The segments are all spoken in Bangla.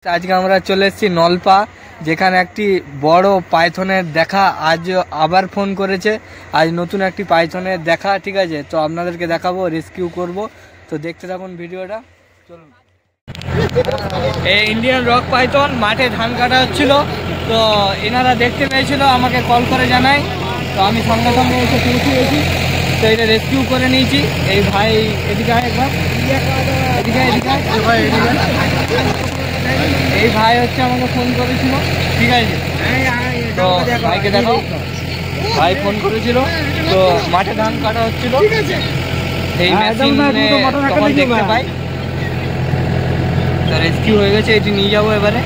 আজকে আমরা চলে এসেছি নলপা, যেখানে একটি বড় পাইথনের দেখা আজ আবার ফোন করেছে। আজ নতুন একটি পাইথনের দেখা, ঠিক আছে? তো আপনাদেরকে দেখাবো, রেস্কিউ করব। তো দেখতে থাকুন ভিডিওটা, চলুন। এই ইন্ডিয়ান রক পাইথন মাঠে ধান কাটা হচ্ছিল, তো এনারা দেখতে পেয়েছিল, আমাকে কল করে জানায়। তো আমি সঙ্গে সঙ্গে এসে পৌঁছে গেছি, তো এটা রেস্কিউ করে নিয়েছি। এই ভাই এদিকে একবার, এদিকে এই ভাই হচ্ছে আমাকে ফোন করেছিল, ঠিক আছে? তো ভাইকে দেখো, ভাই ফোন করেছিল, তো মাঠে ধান কাটা হচ্ছিল, এই মেশিন তখন দেখতে পাই, তো রেস্কিউ হয়ে গেছে। এটি নিয়ে যাবো এবারে।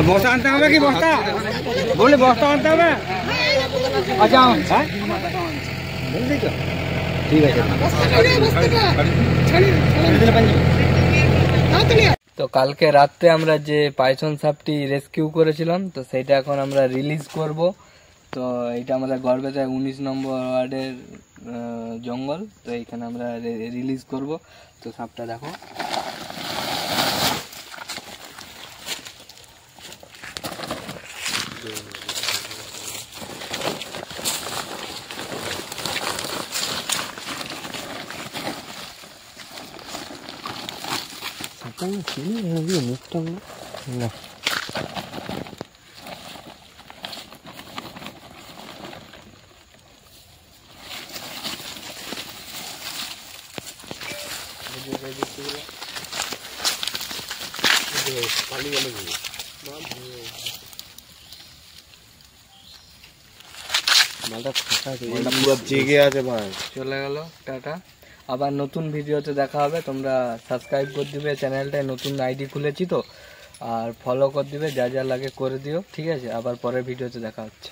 বস্তা আনতে হবে কি? বস্তা বলে বস্তা আনতে হবে। আচ্ছা ঠিক আছে। তো কালকে রাত্রে আমরা যে পাইথন সাপটি রেস্কিউ করেছিলাম, তো সেইটা এখন আমরা রিলিজ করব। তো এটা আমাদের গড়বেতায় 19 নম্বর ওয়ার্ডের জঙ্গল, তো এইখানে আমরা রিলিজ করব। তো সাপটা দেখো, মুখটা না জেগে আছে ভাই। চলে গেল, টাটা। আবার নতুন ভিডিওতে দেখা হবে। তোমরা সাবস্ক্রাইব করে দিবে চ্যানেলটায়, নতুন আইডি খুলেছি তো, আর ফলো করে দিবে, যা যা লাগে করে দিও, ঠিক আছে? আবার পরের ভিডিওতে দেখা হচ্ছে।